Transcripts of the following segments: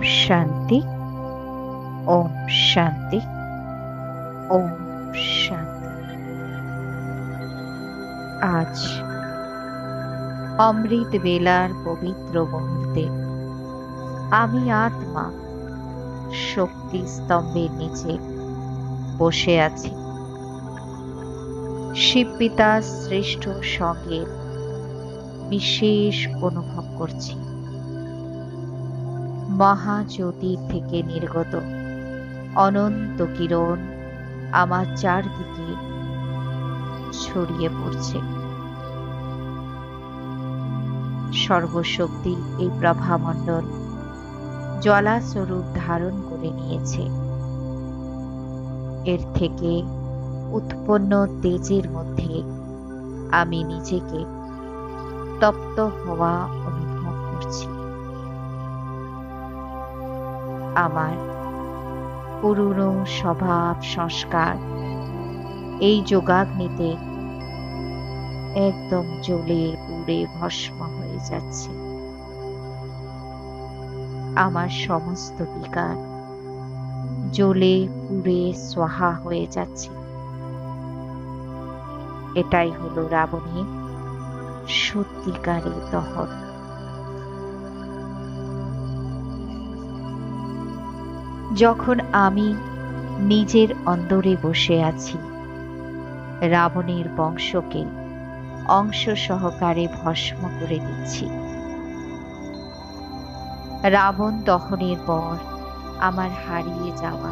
শান্তি। ওম শান্তি। ওম শান্তি। আজ অমৃত বেলার পবিত্র মুহূর্তে আমি আত্মা শক্তি স্তম্ভের নিচে বসে আছি। শিব পিতার শ্রেষ্ঠ সঙ্গের বিশেষ অনুভব করছি। মহাজ্যোতির থেকে নির্গত অনন্ত কিরণ আমার চারদিকে ছড়িয়ে পড়ছে। সর্বশক্তি এই প্রভামণ্ডল জ্বালাস্বরূপ ধারণ করে নিয়েছে। এর থেকে উৎপন্ন তেজের মধ্যে আমি নিজেকে তপ্ত হওয়া অনুভব করছি। আমার পুরনো স্বভাব সংস্কার এই যোগাগ্নিতে একদম জ্বলে পুড়ে ভস্ম হয়ে যাচ্ছে। আমার সমস্ত বিকার জ্বলে পুড়ে সোহা হয়ে যাচ্ছে। এটাই হলো রাবণের সত্যিকারের দহন। যখন আমি নিজের অন্তরে বসে আছি, রাবণের বংশকে অংশ সহকারে ভস্ম করে দিচ্ছি। রাবণ দহনের পর আমার হারিয়ে যাওয়া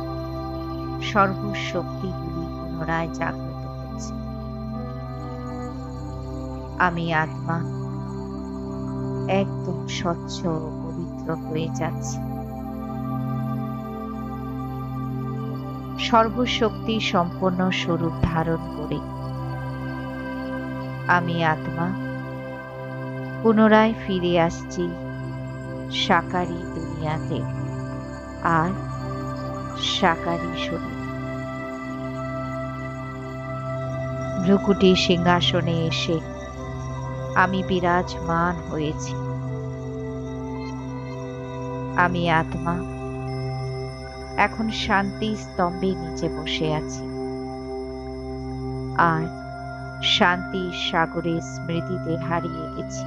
সর্বশক্তিগুলি পুনরায় জাগ্রত হচ্ছে। আমি আত্মা একদম স্বচ্ছ ও পবিত্র হয়ে যাচ্ছি। সর্বশক্তি সম্পন্ন স্বরূপ ধারণ করে আমি আত্মা পুনরায় ফিরে আসছি সাকারি দুনিয়াতে আর সাকারি শরীর। ভ্রুকুটি সিংহাসনে এসে আমি বিরাজমান হয়েছি। আমি আত্মা এখন শান্তি স্তম্ভের নিচে বসে আছি আর শান্তির সাগরের স্মৃতিতে হারিয়ে গেছি।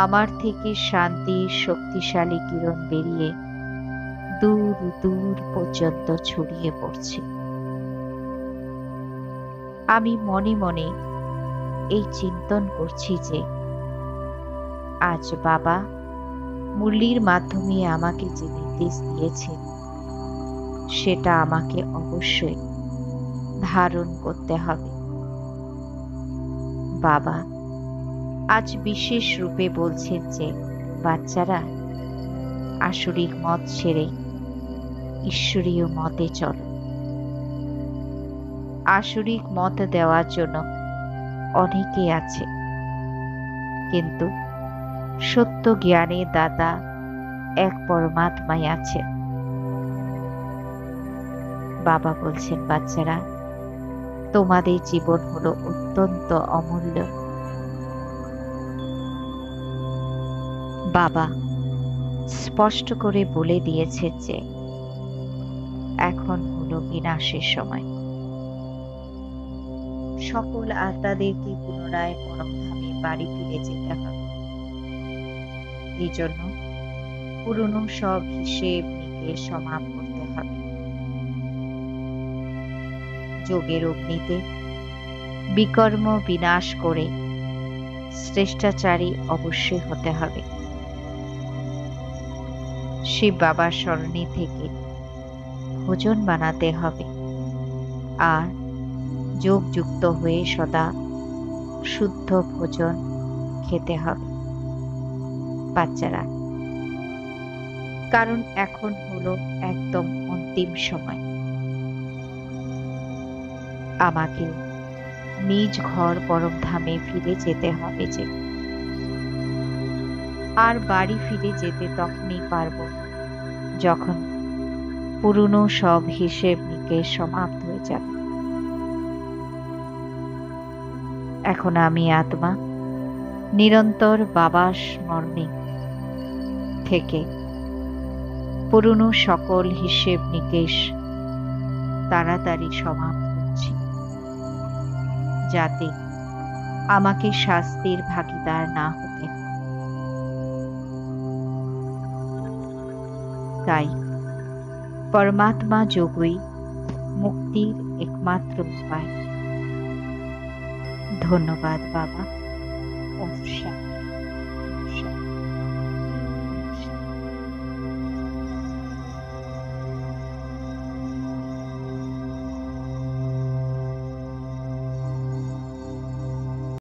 আমার থেকে শান্তির শক্তিশালী কিরণ বেরিয়ে দূর দূর পর্যন্ত ছড়িয়ে পড়ছে। আমি মনে মনে এই চিন্তন করছি যে আজ বাবা মুরলির মাধ্যমে আমাকে যে নির্দেশ দিয়েছেন সেটা আমাকে অবশ্যই ধারণ করতে হবে। বাবা আজ বিশেষ রূপে বলছেন যে বাচ্চারা আসরিক মত ছেড়ে ঈশ্বরীয় মতে চলো। আসরিক মত দেওয়ার জন্য অনেকে আছে, কিন্তু সত্য জ্ঞানের দাতা এক পরমাত্মাই আছে। বাবা বলছেন বাচ্চারা তোমাদের জীবন হলো অত্যন্ত অমূল্য। বাবা স্পষ্ট করে বলে দিয়েছেন যে এখন হলো বিনাশের সময়। সকল আত্মাদেরকে পুনরায় পরমধামে বাড়ি ফিরে যেতে হবে। এই জন্য পুরনো সব হিসেব নিকেশ সমাপ্ত করতে হবে। যোগের অগ্নিতে বিকর্ম বিনাশ করে শ্রেষ্টাচারী অবশ্যই হতে হবে। শিব বাবার স্মরণে থেকে ভোজন বানাতে হবে আর যোগযুক্ত হয়ে সদা শুদ্ধ ভোজন খেতে হবে বাচ্চারা, কারণ এখন হলো একদম অন্তিম সময়। আমাকে নিজ ঘর পরমধামে ফিরে যেতে হবে যে, আর বাড়ি ফিরে যেতে তখনই পারবো যখন পুরনো সব হিসেব নিকেশ সমাপ্ত হয়ে যাবে। এখন আমি আত্মা নিরন্তর বাবার স্মরণে থেকে পুরনো সকল হিসেব নিকেশ তাড়াতাড়ি সমাপ্ত করছি, যাতে আমাকে শাস্তির ভাগীদার না হতে হয়। তাই পরমাত্মা যোগই মুক্তির একমাত্র উপায়। ধন্যবাদ বাবা। ওম শান্তি।